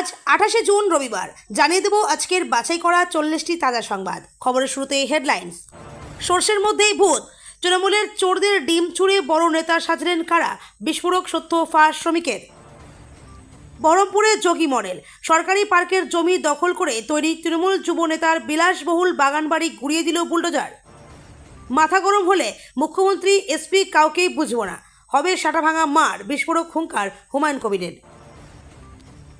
আজ 28শে জুন রবিবার জানিয়ে দেব আজকের বাছাই করা 40টি তাজা সংবাদ। খবরের শুরুতে হেডলাইন্স। সর্ষের মধ্যেই ভূত, তৃণমূলের চোরদের ডিম ছুঁড়ে বড় নেতা সাজলেন কারা, বিস্ফোরক সত্য ফাঁস শ্রমিকের। বহরমপুরে যোগী মডেল, সরকারি পার্কের জমি দখল করে তৈরি তৃণমূল যুব নেতার বিলাসবহুল বাগানবাড়ি গুড়িয়ে দিল বুলডোজার। মাথা গরম হলে মুখ্যমন্ত্রী এসপি কাউকেই বুঝব না, হবে সাটাভাঙা মার, বিস্ফোরক হুঙ্কার হুমায়ুন কবিরের।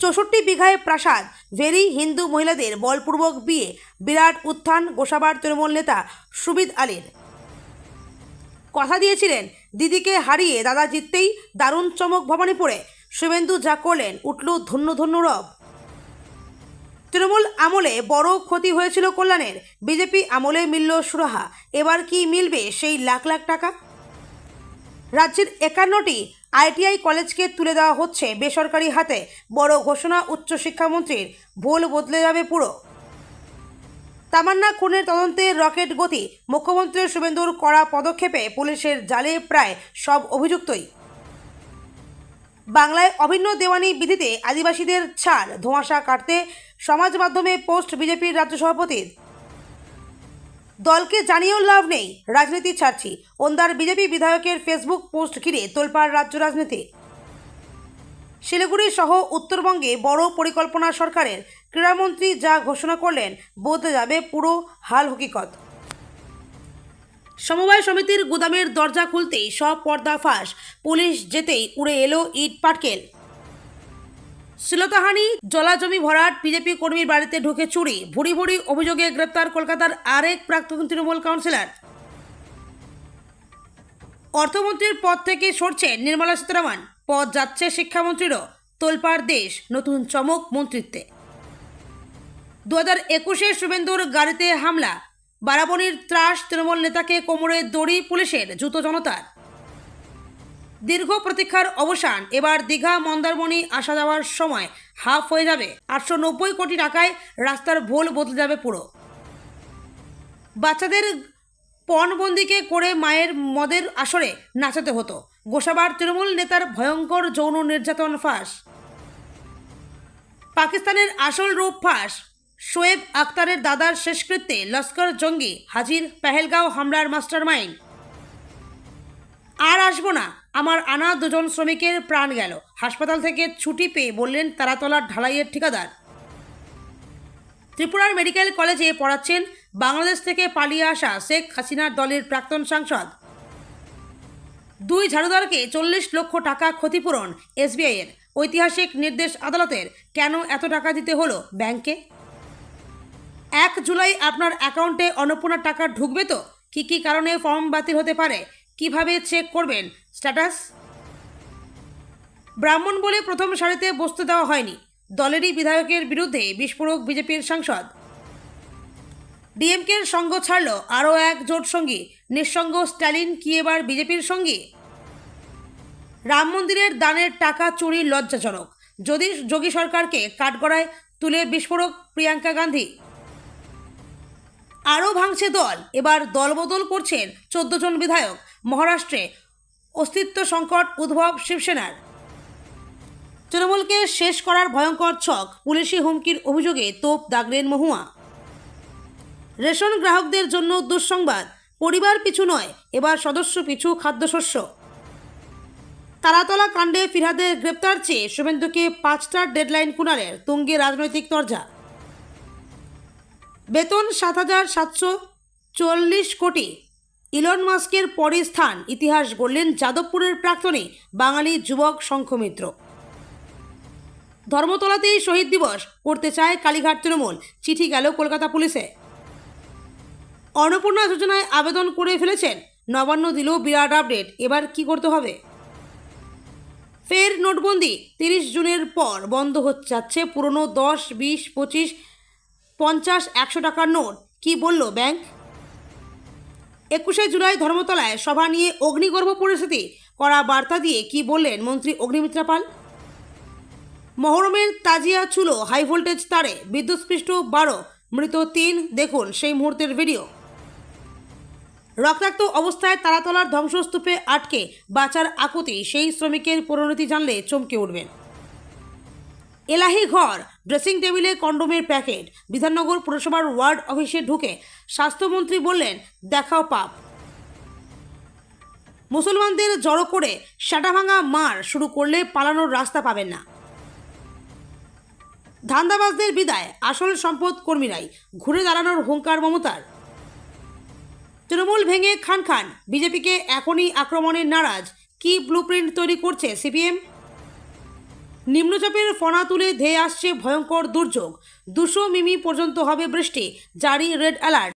64 বিঘায় প্রাসাদ, ভেরি হিন্দু মহিলাদের বলপূর্বক বিয়ে, বিরাট উত্থান গোসাবার তৃণমূল নেতা সুবিদ আলীর। কথা দিয়েছিলেন দিদিকে হারিয়ে দাদা জিততেই দারুণ চমক ভবানীপুরে, শুভেন্দু যা করলেন উঠল ধন্য ধন্য রব। তৃণমূল আমলে বড় ক্ষতি হয়েছিল কল্যাণের, বিজেপি আমলে মিলল সুরাহা, এবার কি মিলবে সেই লাখ লাখ টাকা? রাজ্যের 51টি আইটিআই কলেজকে তুলে দেওয়া হচ্ছে বেসরকারি হাতে, বড় ঘোষণা উচ্চশিক্ষামন্ত্রীর, ভুল বদলে যাবে পুরো। তামান্না খুনের তদন্তে রকেট গতি, মুখ্যমন্ত্রী শুভেন্দুর কড়া পদক্ষেপে পুলিশের জালে প্রায় সব অভিযুক্তই। বাংলায় অভিন্ন দেওয়ানি বিধিতে আদিবাসীদের ছাড়, ধোঁয়াশা কাটতে সমাজ মাধ্যমে পোস্ট বিজেপির রাজ্য সভাপতির। দলকে জানিয়েও লাভ নেই, রাজনীতি ছাড়ছি, ওন্দার বিজেপি বিধায়কের ফেসবুক পোস্ট ঘিরে তোলপাড় রাজ্য রাজনীতি। শিলিগুড়ি সহ উত্তরবঙ্গে বড় পরিকল্পনা সরকারের, ক্রীড়ামন্ত্রী যা ঘোষণা করলেন বদলে যাবে পুরো হাল হকিকত। সমবায় সমিতির গুদামের দরজা খুলতেই সব পর্দা ফাঁস, পুলিশ যেতেই উড়ে এলো ইট পাটকেল। শ্লীলতাহানি, জলাজমি ভরাট, বিজেপি কর্মীর বাড়িতে ঢুকে চুরি, ভুড়ি ভুড়ি অভিযোগে গ্রেপ্তার কলকাতার আরেক প্রাক্তন তৃণমূল কাউন্সিলর। অর্থমন্ত্রীর পদ থেকে সরছেন নির্মলা সীতারামন, পদ যাচ্ছে শিক্ষামন্ত্রীরও, তোলপাড় দেশ, নতুন চমক মন্ত্রিত্বে। 2021-এ শুভেন্দুর গাড়িতে হামলা, বারাবণীর ত্রাস, তৃণমূল নেতাকে কোমরে দড়ি পুলিশের, জুতো জনতার। দীর্ঘ প্রতীক্ষার অবসান, এবার দীঘা মন্দারমণি আসা যাওয়ার সময় হাফ হয়ে যাবে, 890 কোটি টাকায় রাস্তার ভোল বদলে যাবে পুরো। বাচ্চাদের পণবন্দিকে করে মায়ের মদের আসরে নাচাতে হতো, গোসাবার তৃণমূল নেতার ভয়ঙ্কর যৌন নির্যাতন ফাঁস। পাকিস্তানের আসল রূপ ফাঁস, শোয়েব আখতারের দাদার শেষকৃত্যে লস্কর জঙ্গি হাজির, পেহেলগাঁও হামলার মাস্টারমাইন্ড। আর আসবো না, আমার আনা 2 জন শ্রমিকের প্রাণ গেল, হাসপাতাল থেকে ছুটি পেয়ে বললেন তারাতলার ঢালাইয়ের ঠিকাদার। ত্রিপুরার মেডিকেল কলেজে পড়াচ্ছেন বাংলাদেশ থেকে পালিয়ে আসা শেখ হাসিনার দলের প্রাক্তন সাংসদ। 2 ঝাড়ুদারকে 40 লক্ষ টাকা ক্ষতিপূরণ এসবিআইয়ের, ঐতিহাসিক নির্দেশ আদালতের, কেন এত টাকা দিতে হলো ব্যাংকে? 1 জুলাই আপনার অ্যাকাউন্টে অন্নপূর্ণার টাকা ঢুকবে তো? কী কী কারণে ফর্ম বাতিল হতে পারে, কিভাবে চেক করবেন স্ট্যাটাস? ব্রাহ্মণ বলে প্রথম সারিতে বসতে দেওয়া হয়নি, দলেরই বিধায়কের বিরুদ্ধে বিস্ফোরক বিজেপির সাংসদ। ডিএমকের সঙ্গ ছাড়ল আরও এক জোট সঙ্গী, নিঃসঙ্গ স্ট্যালিন কি এবার বিজেপির সঙ্গী? রাম মন্দিরের দানের টাকা চুরি লজ্জাজনক, যদি যোগী সরকারকে কাঠগড়ায় তুলে বিস্ফোরক প্রিয়াঙ্কা গান্ধী। আরও ভাঙছে দল, এবার দলবদল করছেন 14 জন বিধায়ক। মহারাষ্ট্রে অস্তিত্ব সংকট উদ্ভব শিবসেনার। তৃণমূলকে শেষ করার ভয়ঙ্কর ছক, পুলিশি হুমকির অভিযোগে তোপ দাগলেন মহুয়া। রেশন গ্রাহকদের জন্য দুঃসংবাদ, পরিবার পিছু নয়, এবার সদস্য পিছু খাদ্যশস্য। তারাতলা কাণ্ডে ফিরহাদের গ্রেপ্তার চেয়ে শুভেন্দুকে 5টার ডেডলাইন কুণালের, তুঙ্গে রাজনৈতিক তরজা। বেতন 7,740 কোটি, ইলন মাস্কের পরই স্থান, ইতিহাস গড়লেন যাদবপুরের প্রাক্তনী বাঙালি যুবক শঙ্খমিত্র। ধর্মতলাতেই শহীদ দিবস করতে চায় কালীঘাট তৃণমূল, চিঠি গেল কলকাতা পুলিশে। অন্নপূর্ণা যোজনায় আবেদন করে ফেলেছেন, নবান্ন দিল বিরাট আপডেট, এবার কি করতে হবে? ফের নোটবন্দি, 30 জুনের পর বন্ধ হচ্ছে যাচ্ছে পুরনো 10, 20, 25, 50, 100 টাকার নোট, কি বলল ব্যাংক? 21শে জুলাই ধর্মতলায় সভা নিয়ে অগ্নিগর্ভ পরিস্থিতি, করা বার্তা দিয়ে কি বললেন মন্ত্রী অগ্নিমিত্রা পাল? মহরমের তাজিয়া ছুলো হাই ভোল্টেজ তারে, বিদ্যুৎস্পৃষ্ট 12, মৃত 3, দেখুন সেই মুহূর্তের ভিডিও। রক্তাক্ত অবস্থায় তারাতলার ধ্বংসস্তূপে আটকে বাঁচার আকুতি, সেই শ্রমিকের পরিণতি জানলে চমকে উঠবেন। এলাহি ঘর, ড্রেসিং টেবিলে কন্ডোমের প্যাকেট। বিধাননগর পুরসভার ওয়ার্ড অফিসে ঢুকে স্বাস্থ্যমন্ত্রী বললেন, দেখাও পাপ। মুসলমানদের জড়ো করে সাটাভাঙা মার শুরু করলে পালানোর রাস্তা পাবেন না। ধান্দাবাজদের বিদায়, আসল সম্পদ কর্মীরাই, ঘুরে দাঁড়ানোর হুঙ্কার মমতার। তৃণমূল ভেঙে খান খান, বিজেপিকে এখনই আক্রমণের নারাজ। কি ব্লুপ্রিন্ট তৈরি করছে সিপিএম? নিম্নচাপের ফনা তুলে ধেয়ে আসছে ভয়ঙ্কর দুর্যোগ। 200 মিমি পর্যন্ত হবে বৃষ্টি, জারি রেড অ্যালার্ট।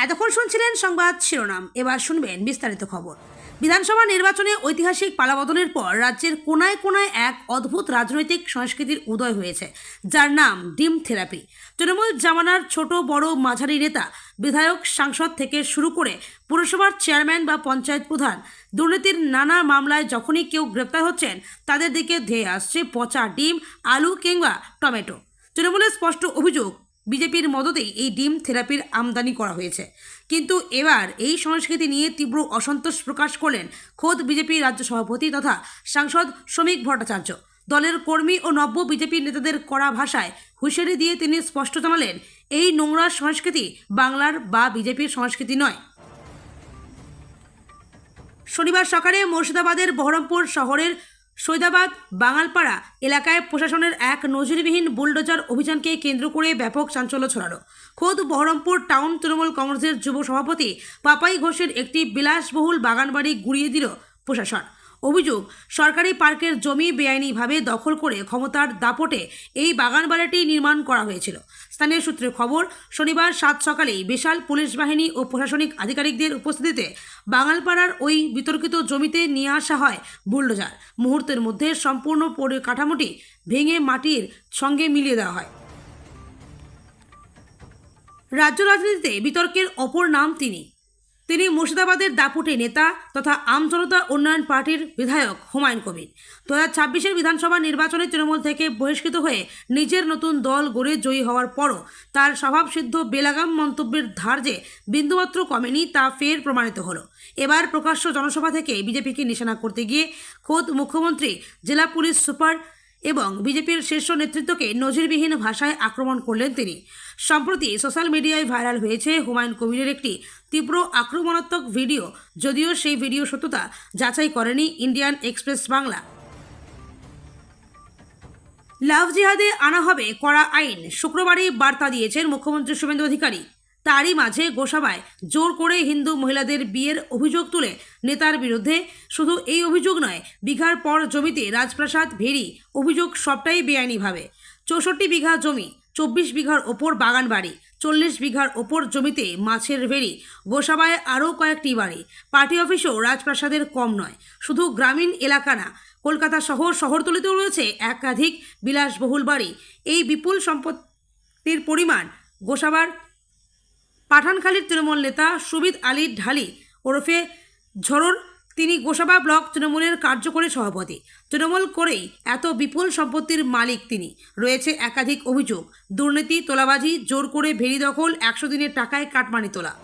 এতক্ষণ শুনছিলেন সংবাদ শিরোনাম, এবার শুনবেন বিস্তারিত খবর। বিধানসভা নির্বাচনে ঐতিহাসিক পালাবদলের পর রাজ্যের কোনায় কোনায় এক অদ্ভুত রাজনৈতিক সংস্কৃতির উদয় হয়েছে, যার নাম ডিম থেরাপি। তৃণমূল জামানার ছোট বড় মাঝারি নেতা, বিধায়ক, সাংসদ থেকে শুরু করে পুরসভার চেয়ারম্যান বা পঞ্চায়েত প্রধান, দুর্নীতির নানা মামলায় যখনই কেউ গ্রেপ্তার হচ্ছেন, তাদের দিকে ধেয়ে আসছে পচা ডিম, আলু কিংবা টমেটো। তৃণমূলের স্পষ্ট অভিযোগ, বিজেপির মদতেই এই ডিম থেরাপির আমদানি করা হয়েছে। কিন্তু এবার এই সংস্কৃতি নিয়ে তীব্র অসন্তোষ প্রকাশ করলেন খোদ বিজেপির রাজ্য সভাপতি তথা সাংসদ শ্রমিক ভট্টাচার্য। দলের কর্মী ও নব্য বিজেপি নেতাদের কড়া ভাষায় হুঁশিয়ারি দিয়ে তিনি স্পষ্ট জানালেন, এই নোংরা সংস্কৃতি বাংলার বা বিজেপির সংস্কৃতি নয়। শনিবার সকালে মুর্শিদাবাদের বহরমপুর শহরের সৈদাবাদ বাঙালপাড়া এলাকায় প্রশাসনের এক নজিরবিহীন বুলডোজার অভিযানকে কেন্দ্র করে ব্যাপক চাঞ্চল্য ছড়ালো। খোদ বহরমপুর টাউন তৃণমূল কংগ্রেসের যুব সভাপতি পাপাই ঘোষের একটি বিলাসবহুল বাগানবাড়ি গুঁড়িয়ে দিল প্রশাসন। অভিযোগ, সরকারি পার্কের জমি বেআইনিভাবে দখল করে ক্ষমতার দাপটে এই বাগানবাড়িটি নির্মাণ করা হয়েছিল। স্থানীয় সূত্রে খবর, শনিবার 7 সকালেই বিশাল পুলিশ বাহিনী ও প্রশাসনিক আধিকারিকদের উপস্থিতিতে বাঙালপাড়ার ওই বিতর্কিত জমিতে নিয়ে আসা হয় বুলডোজার। মুহূর্তের মধ্যে সম্পূর্ণ পরিকাঠামোটি ভেঙে মাটির সঙ্গে মিলিয়ে দেওয়া হয়। রাজ্য রাজনীতিতে বিতর্কের অপর নাম তিনি মুর্শিদাবাদের দাপুটে নেতা তথা আমজনতা উন্নয়ন পার্টির বিধায়ক হুমায়ুন কবির। 2026-এর বিধানসভা নির্বাচনে তৃণমূল থেকে বহিষ্কৃত হয়ে নিজের নতুন দল গড়ে জয়ী হওয়ার পরও তার স্বভাবসিদ্ধ বেলাগাম মন্তব্যের ধার যে বিন্দুমাত্র কমেনি, তা ফের প্রমাণিত হলো। এবার প্রকাশ্য জনসভা থেকে বিজেপিকে নিশানা করতে গিয়ে খোদ মুখ্যমন্ত্রী, জেলা পুলিশ সুপার এবং বিজেপির শীর্ষ নেতৃত্বকে নজিরবিহীন ভাষায় আক্রমণ করলেন তিনি। সম্প্রতি সোশ্যাল মিডিয়ায় ভাইরাল হয়েছে হুমায়ুন কবিরের একটি তীব্র আক্রমণাত্মক ভিডিও, যদিও সেই ভিডিও সত্যতা যাচাই করেনি ইন্ডিয়ান এক্সপ্রেস বাংলা। লাভ জিহাদে আনা হবে কড়া আইন, শুক্রবারই বার্তা দিয়েছেন মুখ্যমন্ত্রী শুভেন্দু অধিকারী। তারই মাঝে গোসাবায় জোর করে হিন্দু মহিলাদের বিয়ের অভিযোগ তুলে নেতার বিরুদ্ধে শুধু এই অভিযোগ নয়, বিঘার পর জমিতে রাজপ্রাসাদ, ভেড়ি, অভিযোগ সবটাই বেআইনিভাবে। 64 বিঘা জমি, 24 বিঘার ওপর বাগান বাড়ি, 40 বিঘার ওপর জমিতে মাছের ভেড়ি, গোসাবায় আরও কয়েকটি বাড়ি, পার্টি অফিসও রাজপ্রাসাদের কম নয়। শুধু গ্রামীণ এলাকা না, কলকাতা শহর, শহরতলিতেও রয়েছে একাধিক বিলাসবহুল বাড়ি। এই বিপুল সম্পত্তির পরিমাণ গোসাবার পাঠানখালীর তৃণমূল নেতা সুবিদ আলী ঢালি ওরফে ঝড়র, তিনি গোসাবা ব্লক তৃণমূলের কার্যকরী সভাপতি। তৃণমূল করেই এত বিপুল সম্পত্তির মালিক তিনি। রয়েছে একাধিক অভিযোগ, দুর্নীতি, তোলাবাজি, জোর করে ভেড়ি দখল, 100 দিনের টাকায় কাটমানি তোলা।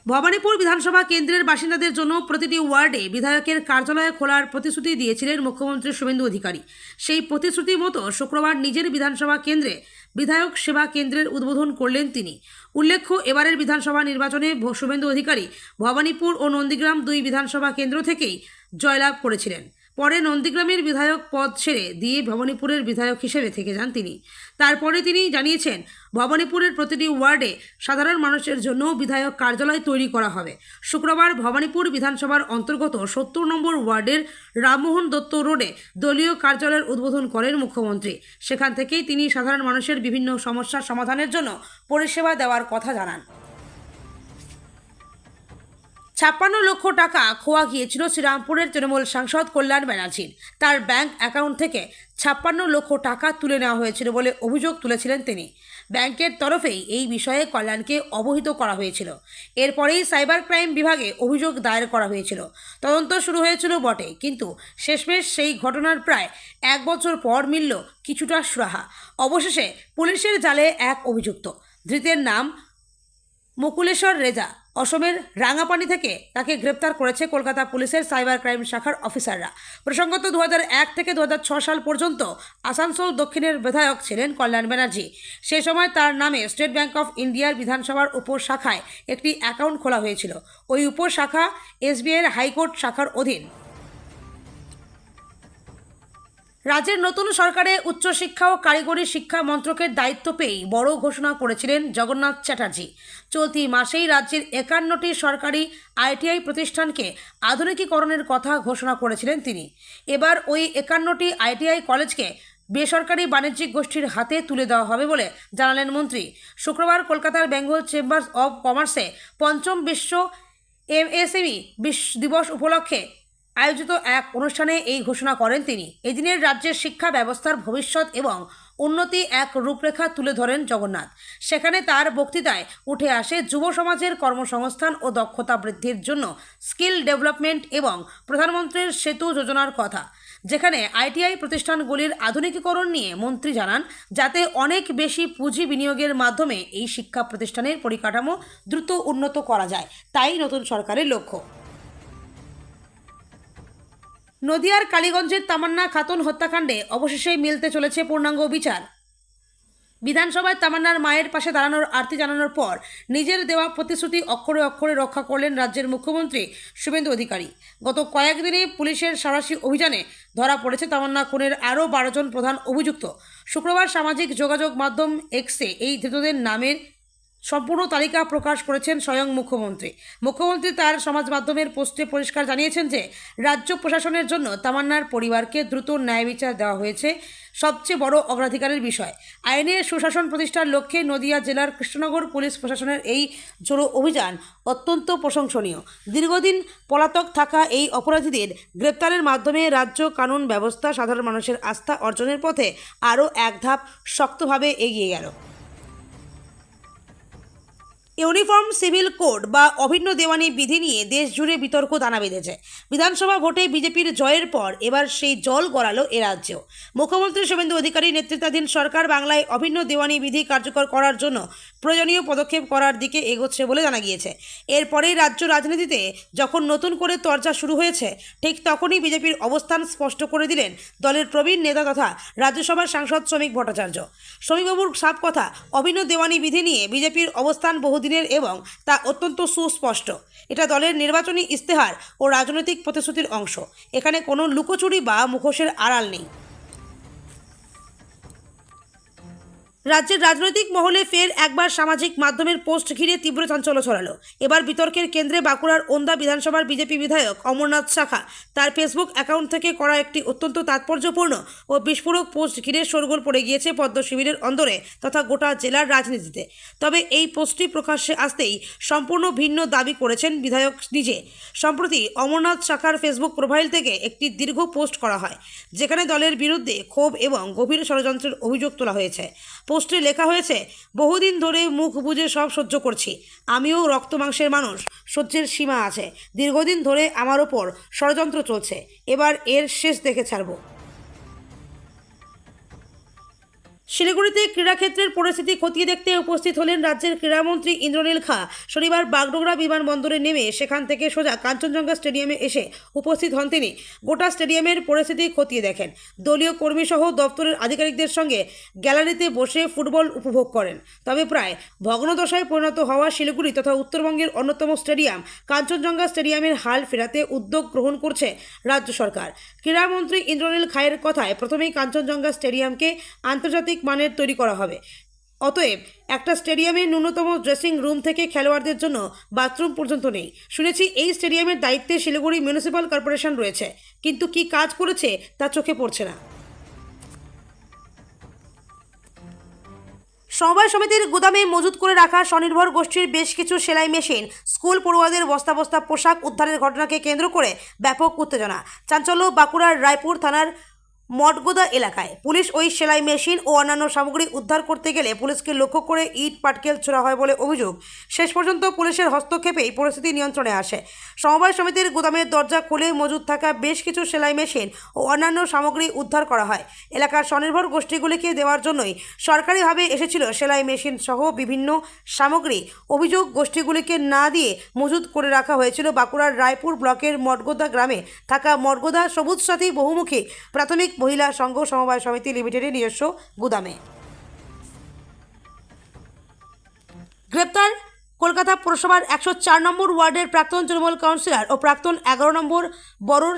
ভবানীপুর বিধানসভা কেন্দ্রের বাসিন্দাদের জন্য প্রতিটি ওয়ার্ডে বিধায়কের কার্যালয় খোলার প্রতিশ্রুতি দিয়েছিলেন মুখ্যমন্ত্রী শুভেন্দু অধিকারী। সেই প্রতিশ্রুতি মতো শুক্রবার নিজের বিধানসভা কেন্দ্রে বিধায়ক সেবা কেন্দ্রের উদ্বোধন করলেন তিনি। উল্লেখ্য, এবারের বিধানসভা নির্বাচনে শুভেন্দু অধিকারী ভবানীপুর ও নন্দীগ্রাম 2 বিধানসভা কেন্দ্র থেকেই জয়লাভ করেছিলেন। পরে নন্দীগ্রামের বিধায়ক পদ ছেড়ে দিয়ে ভবানীপুরের বিধায়ক হিসেবে থেকে যান তিনি। তারপরে তিনি জানিয়েছেন, ভবানীপুরের প্রতিটি ওয়ার্ডে সাধারণ মানুষের জন্য বিধায়ক কার্যালয় তৈরি করা হবে। শুক্রবার ভবানীপুর বিধানসভার অন্তর্গত 70 নম্বর ওয়ার্ডের রামমোহন দত্ত রোডে দলীয় কার্যালয়ের উদ্বোধন করেন মুখ্যমন্ত্রী। সেখান থেকেই তিনি সাধারণ মানুষের বিভিন্ন সমস্যার সমাধানের জন্য পরিষেবা দেওয়ার কথা জানান। 56 লক্ষ টাকা খোয়া গিয়েছিল শ্রীরামপুরের তৃণমূল সাংসদ কল্যাণ ব্যানার্জির। তার ব্যাংক অ্যাকাউন্ট থেকে 56 লক্ষ টাকা তুলে নেওয়া হয়েছিল বলে অভিযোগ তুলেছিলেন তিনি। ব্যাংকের তরফেই এই বিষয়ে কল্যাণকে অবহিত করা হয়েছিল। এরপরেই সাইবার ক্রাইম বিভাগে অভিযোগ দায়ের করা হয়েছিল। তদন্ত শুরু হয়েছিল বটে, কিন্তু শেষমেশ সেই ঘটনার প্রায় 1 বছর পর মিলল কিছুটা সুরাহা। অবশেষে পুলিশের জালে এক অভিযুক্ত। ধৃতের নাম মুকুলেশ্বর রেজা। অসমের রাঙাপানি থেকে তাকে গ্রেপ্তার করেছে কলকাতা পুলিশের সাইবার ক্রাইম শাখার অফিসাররা। প্রসঙ্গত 2001 থেকে 2006 সাল পর্যন্ত আসানসোল দক্ষিণের বিধায়ক ছিলেন কল্যাণ ব্যানার্জি। সেই সময় তার নামে স্টেট ব্যাংক অফ ইন্ডিয়ার বিধানসভার উপশাখায় একটি অ্যাকাউন্ট খোলা হয়েছিল। ওই উপশাখা এসবিআইয়ের হাইকোর্ট শাখার অধীন। রাজ্যের নতুন সরকারে উচ্চশিক্ষা ও কারিগরি শিক্ষা মন্ত্রকের দায়িত্ব পেয়েই বড় ঘোষণা করেছিলেন জগন্নাথ চ্যাটার্জি। চলতি মাসেই রাজ্যের 51টি সরকারি আইটিআই প্রতিষ্ঠানকে আধুনিকীকরণের কথা ঘোষণা করেছিলেন তিনি। এবার ওই 51টি আইটিআই কলেজকে বেসরকারি বাণিজ্যিক গোষ্ঠীর হাতে তুলে দেওয়া হবে বলে জানালেন মন্ত্রী। শুক্রবার কলকাতার বেঙ্গল চেম্বার্স অব কমার্সে পঞ্চম বিশ্ব এমএসএমই দিবস উপলক্ষে আয়োজিত এক অনুষ্ঠানে এই ঘোষণা করেন তিনি। এদিনের রাজ্যের শিক্ষা ব্যবস্থার ভবিষ্যৎ এবং উন্নতি এক রূপরেখা তুলে ধরেন জগন্নাথ। সেখানে তার বক্তৃতায় উঠে আসে যুব সমাজের কর্মসংস্থান ও দক্ষতা বৃদ্ধির জন্য স্কিল ডেভেলপমেন্ট এবং প্রধানমন্ত্রীর সেতু যোজনার কথা, যেখানে আইটিআই প্রতিষ্ঠানগুলির আধুনিকীকরণ নিয়ে মন্ত্রী জানান যাতে অনেক বেশি পুঁজি বিনিয়োগের মাধ্যমে এই শিক্ষা প্রতিষ্ঠানের পরিকাঠামো দ্রুত উন্নত করা যায়, তাই নতুন সরকারের লক্ষ্য। নদিয়ার কালীগঞ্জের তামান্না খাতুন হত্যাকাণ্ডে অবশেষে মিলতে চলেছে পূর্ণাঙ্গ বিচার। বিধানসভায় তামান্নার মায়ের পাশে দাঁড়ানোর আর্তি জানানোর পর নিজের দেওয়া প্রতিশ্রুতি অক্ষরে অক্ষরে রক্ষা করলেন রাজ্যের মুখ্যমন্ত্রী শুভেন্দু অধিকারী। গত কয়েকদিনে পুলিশের সাঁড়াশি অভিযানে ধরা পড়েছে তামান্না খুনের আরও 12 জন প্রধান অভিযুক্ত। শুক্রবার সামাজিক যোগাযোগ মাধ্যম এক্সে এই ধৃতদের নামের সম্পূর্ণ তালিকা প্রকাশ করেছেন স্বয়ং মুখ্যমন্ত্রী তার সমাজ মাধ্যমের পোস্টে পরিষ্কার জানিয়েছেন যে রাজ্য প্রশাসনের জন্য তামান্নার পরিবারকে দ্রুত ন্যায় বিচার দেওয়া হয়েছে সবচেয়ে বড় অগ্রাধিকারের বিষয়। আইনের সুশাসন প্রতিষ্ঠার লক্ষ্যে নদিয়া জেলার কৃষ্ণনগর পুলিশ প্রশাসনের এই জোরো অভিযান অত্যন্ত প্রশংসনীয়। দীর্ঘদিন পলাতক থাকা এই অপরাধীদের গ্রেপ্তারের মাধ্যমে রাজ্য কানুন ব্যবস্থা সাধারণ মানুষের আস্থা অর্জনের পথে আরও এক ধাপ শক্তভাবে এগিয়ে গেল। ইউনিফর্ম সিভিল কোড বা অভিন্ন দেওয়ানি বিধি নিয়ে দেশ জুড়ে বিতর্ক দানা বেঁধেছে। বিধানসভা ভোটে বিজেপির জয়ের পর এবার সেই জল গড়ালো এ রাজ্যেও। মুখ্যমন্ত্রী শুভেন্দু অধিকারী নেতৃত্বাধীন সরকার বাংলায় অভিন্ন দেওয়ানি বিধি কার্যকর করার জন্য প্রয়োজনীয় পদক্ষেপ করার দিকে এগোচ্ছে বলে জানা গিয়েছে। এরপরেই রাজ্য রাজনীতিতে যখন নতুন করে তরজা শুরু হয়েছে, ঠিক তখনই বিজেপির অবস্থান স্পষ্ট করে দিলেন দলের প্রবীণ নেতা তথা রাজ্যসভার সাংসদ শ্রমিক ভট্টাচার্য। শ্রমিকবাবুর সাফ কথা, অভিন্ন দেওয়ানি বিধি নিয়ে বিজেপির অবস্থান বহুদিনের এবং তা অত্যন্ত সুস্পষ্ট। এটা দলের নির্বাচনী ইস্তেহার ও রাজনৈতিক প্রতিশ্রুতির অংশ। এখানে কোনো লুকোচুরি বা মুখোশের আড়াল নেই। রাজ্যের রাজনৈতিক মহলে ফের একবার সামাজিক মাধ্যমের পোস্ট ঘিরে তীব্র চাঞ্চল্য ছড়ালো। এবার বিতর্কের কেন্দ্রে বাঁকুড়ার ওন্দা বিধানসভার বিজেপি বিধায়ক অমরনাথ শাখা। তার ফেসবুক অ্যাকাউন্ট থেকে করা একটি অত্যন্ত তাৎপর্যপূর্ণ ও বিস্ফোরক পোস্ট ঘিরে শোরগোল পড়ে গিয়েছে পদ্ম শিবিরের অন্দরে তথা গোটা জেলার রাজনীতিতে। তবে এই পোস্টটি প্রকাশ্যে আসতেই সম্পূর্ণ ভিন্ন দাবি করেছেন বিধায়ক নিজে। সম্প্রতি অমরনাথ শাখার ফেসবুক প্রোফাইল থেকে একটি দীর্ঘ পোস্ট করা হয়, যেখানে দলের বিরুদ্ধে ক্ষোভ এবং গভীর ষড়যন্ত্রের অভিযোগ তোলা হয়েছে। পোস্টে লেখা হয়েছে, বহুদিন ধরে মুখ বুজে সব সহ্য করছি, আমিও রক্ত মাংসের মানুষ, সহ্যের সীমা আছে, দীর্ঘদিন ধরে আমার ওপর ষড়যন্ত্র চলছে, এবার এর শেষ দেখে ছাড়ব। শিলিগুড়িতে ক্রীড়াক্ষেত্রের পরিস্থিতি খতিয়ে দেখতে উপস্থিত হলেন রাজ্যের ক্রীড়ামন্ত্রী ইন্দ্রনীল খাঁ। শনিবার বাগডোগরা বিমানবন্দরে নেমে সেখান থেকে সোজা কাঞ্চনজঙ্ঘা স্টেডিয়ামে এসে উপস্থিত হন তিনি। গোটা স্টেডিয়ামের পরিস্থিতি খতিয়ে দেখেন। দলীয় কর্মীসহ দপ্তরের আধিকারিকদের সঙ্গে গ্যালারিতে বসে ফুটবল উপভোগ করেন। তবে প্রায় ভগ্নদশায় পরিণত হওয়া শিলিগুড়ি তথা উত্তরবঙ্গের অন্যতম স্টেডিয়াম কাঞ্চনজঙ্ঘা স্টেডিয়ামের হাল ফেরাতে উদ্যোগ গ্রহণ করছে রাজ্য সরকার। ক্রীড়ামন্ত্রী ইন্দ্রনীল খাঁয়ের কথায় প্রথমেই কাঞ্চনজঙ্ঘা স্টেডিয়ামকে আন্তর্জাতিক মানের তৈরি করা হবে। অতএব একটা স্টেডিয়ামে ন্যূনতম ড্রেসিং রুম থেকে খেলোয়াড়দের জন্য বাথরুম পর্যন্ত নেই। শুনেছি এই স্টেডিয়ামের দায়িত্বে শিলিগুড়ি মিউনিসিপ্যাল কর্পোরেশন রয়েছে, কিন্তু কি কাজ করেছে তা চোখে পড়ছে না। সমবায় সমিতির গুদামে মজুত করে রাখা স্বনির্ভর গোষ্ঠীর বেশ কিছু সেলাই মেশিন, স্কুল পড়ুয়াদের বস্তা বস্তা পোশাক উদ্ধারের ঘটনাকে কেন্দ্র করে ব্যাপক উত্তেজনা। চাঞ্চল্য বাঁকুড়ার রায়পুর থানার মঠগোদা এলাকায় পুলিশ ওই সেলাই মেশিন ও অন্যান্য সামগ্রী উদ্ধার করতে গেলে পুলিশকে লক্ষ্য করে ইট পাটকেল ছোড়া হয় বলে অভিযোগ। শেষ পর্যন্ত পুলিশের হস্তক্ষেপেই পরিস্থিতি নিয়ন্ত্রণে আসে। সমবায় সমিতির গুদামের দরজা খুলে মজুদ থাকা বেশ কিছু সেলাই মেশিন ও অন্যান্য সামগ্রী উদ্ধার করা হয়। এলাকার স্বনির্ভর গোষ্ঠীগুলিকে দেওয়ার জন্যই সরকারিভাবে এসেছিল সেলাই মেশিন সহ বিভিন্ন সামগ্রী। অভিযোগ, গোষ্ঠীগুলিকে না দিয়ে মজুদ করে রাখা হয়েছিল বাঁকুড়ার রায়পুর ব্লকের মঠগোদা গ্রামে থাকা মঠগোদা সবুজ সাথী বহুমুখী প্রাথমিক মহিলা সংঘ সমবায় সমিতি লিমিটেডের নিজস্ব গুদামে। গ্রেপ্তার কলকাতা পুরসভার 104 নম্বর ওয়ার্ডের প্রাক্তন তৃণমূল কাউন্সিলর ও প্রাক্তন 11 নম্বর বড়োর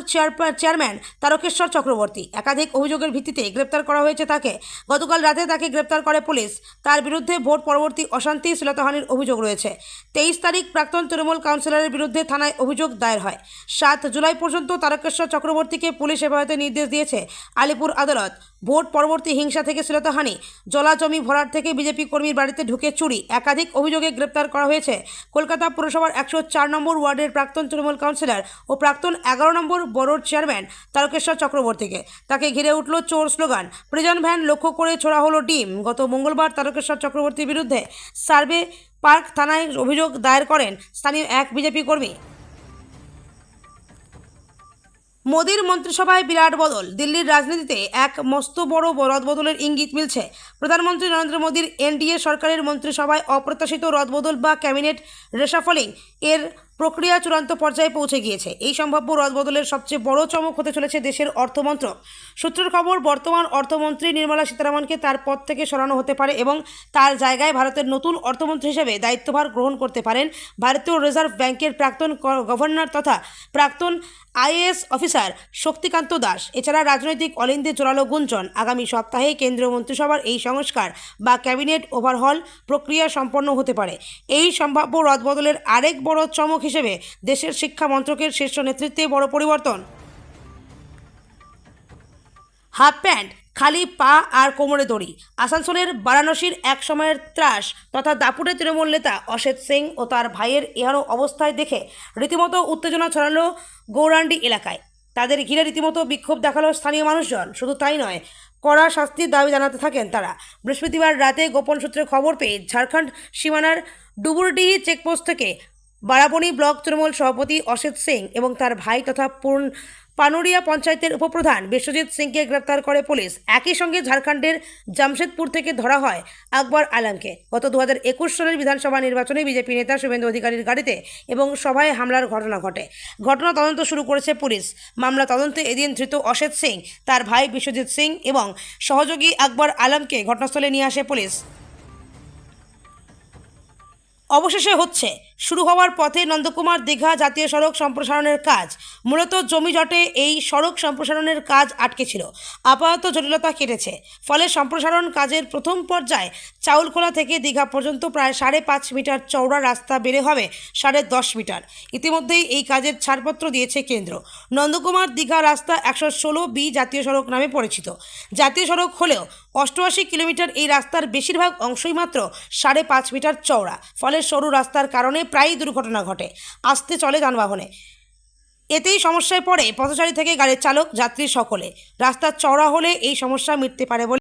চেয়ারম্যান তারকেশ্বর চক্রবর্তী। একাধিক অভিযোগের ভিত্তিতে গ্রেপ্তার করা হয়েছে তাকে। গতকাল রাতে তাকে গ্রেপ্তার করে পুলিশ। তার বিরুদ্ধে ভোট পরবর্তী অশান্তি, শ্লীলতাহানির অভিযোগ রয়েছে। 23 তারিখ প্রাক্তন তৃণমূল কাউন্সিলরের বিরুদ্ধে থানায় অভিযোগ দায়ের হয়। 7 জুলাই পর্যন্ত তারকেশ্বর চক্রবর্তীকে পুলিশ হেফাজতে নির্দেশ দিয়েছে আলিপুর আদালত। ভোট পরবর্তী হিংসা থেকে শ্লীলতাহানি, জলা জমি ভরাট থেকে বিজেপি কর্মীর বাড়িতে ঢুকে চুরি, একাধিক অভিযোগে গ্রেপ্তার করা হয়েছে কলকাতা পুরসভার 104 নম্বর ওয়ার্ডের প্রাক্তন তৃণমূল কাউন্সিলর ও প্রাক্তন 11 নম্বর বড়োর চেয়ারম্যান তারকেশ্বর চক্রবর্তীকে। তাকে ঘিরে উঠল চোর স্লোগান, প্রিজন ভ্যান লক্ষ্য করে ছোড়া হলো ডিম। গত মঙ্গলবার তারকেশ্বর চক্রবর্তীর বিরুদ্ধে সার্ভে পার্ক থানায় অভিযোগ দায়ের করেন স্থানীয় এক বিজেপি কর্মী। মোদির মন্ত্রিসভায় বিরাট বদল, দিল্লির রাজনীতিতে এক মস্ত বড় রদবদলের ইঙ্গিত মিলছে। প্রধানমন্ত্রী নরেন্দ্র মোদীর এনডিএ সরকারের মন্ত্রিসভায় অপ্রত্যাশিত রদবদল বা ক্যাবিনেট রেশাফলিং এর প্রক্রিয়া চূড়ান্ত পর্যায়ে পৌঁছে গিয়েছে। এই সম্ভাব্য রদবদলের সবচেয়ে বড় চমক হতে চলেছে দেশের অর্থমন্ত্রক। সূত্রের খবর, বর্তমান অর্থমন্ত্রী নির্মলা সীতারামনকে তার পদ থেকে সরানো হতে পারে এবং তার জায়গায় ভারতের নতুন অর্থমন্ত্রী হিসেবে দায়িত্বভার গ্রহণ করতে পারেন ভারতীয় রিজার্ভ ব্যাংকের প্রাক্তন গভর্নর তথা প্রাক্তন আইএএস অফিসার শক্তিকান্ত দাস। এছাড়া রাজনৈতিক অলিন্দে জোরালো গুঞ্জন, আগামী সপ্তাহে কেন্দ্রীয় মন্ত্রিসভার এই সংস্কার বা ক্যাবিনেট ওভারহল প্রক্রিয়া সম্পন্ন হতে পারে। এই সম্ভাব্য রদবদলের আরেক বড় চমক হিসেবে দেশের শিক্ষা মন্ত্রকের শীর্ষ নেতৃত্বে বড় পরিবর্তন। হাফ প্যান্ট, খালি পা আর কোমরে দড়ি। আসানসোলের বারাণসীর এক সময়ের ত্রাস তথা দাপুটে তৃণমূল নেতা অসিত সিং ও তার ভাইয়ের এহেন অবস্থায় দেখে রীতিমতো উত্তেজনা ছড়ালো গৌরাণ্ডি এলাকায়। তাদের ঘিরে রীতিমতো বিক্ষোভ দেখালো স্থানীয় মানুষজন। শুধু তাই নয়, কড়া শাস্তির দাবি জানাতে থাকেন তারা। বৃহস্পতিবার রাতে গোপন সূত্রে খবর পেয়ে ঝাড়খণ্ড সীমানার ডুবুরডিহি চেকপোস্ট থেকে বারাবণী ব্লক তৃণমূল সভাপতি অসিত সিং এবং তার ভাই তথা পানুরিয়া পঞ্চায়েতের উপপ্রধান বিশ্বজিৎ সিংকে গ্রেপ্তার করে পুলিশ। একই সঙ্গে ঝাড়খণ্ডের জামশেদপুর থেকে ধরা হয় আকবর আলমকে। গত 2021 সালের বিধানসভা নির্বাচনে বিজেপি নেতা শুভেন্দু অধিকারীর গাড়িতে এবং সভায় হামলার ঘটনা ঘটে। ঘটনা তদন্ত শুরু করেছে পুলিশ। মামলা তদন্তে এদিন ধৃত অসিত সিং, তার ভাই বিশ্বজিৎ সিং এবং সহযোগী আকবর আলমকে ঘটনাস্থলে নিয়ে আসে পুলিশ। অবশেষে হচ্ছে শুরু হওয়ার পথে নন্দকুমার দীঘা জাতীয় সড়ক সম্প্রসারণের কাজ। মূলত জমি জটে এই সড়ক সম্প্রসারণের কাজ আটকে ছিল, আপাতত জটিলতা কেটেছে। ফলে সম্প্রসারণ কাজের প্রথম পর্যায়ে চাউলখোলা থেকে দীঘা পর্যন্ত প্রায় 5.5 মিটার চওড়া রাস্তা বেড়ে হবে 10.5 মিটার। ইতিমধ্যেই এই কাজের ছাড়পত্র দিয়েছে কেন্দ্র। নন্দকুমার দীঘা রাস্তা 116B জাতীয় সড়ক নামে পরিচিত। জাতীয় সড়ক হলেও 88 কিলোমিটার এই রাস্তার বেশিরভাগ অংশই মাত্র 5.5 মিটার চওড়া। ফলে সরু রাস্তার কারণে প্রায়ই দুর্ঘটনা ঘটে, আসতে চলে যানবাহনে। এতেই সমস্যায় পড়ে পথচারী থেকে গাড়ির চালক, যাত্রী সকলে। রাস্তা চওড়া হলে এই সমস্যা মিটতে পারে বলে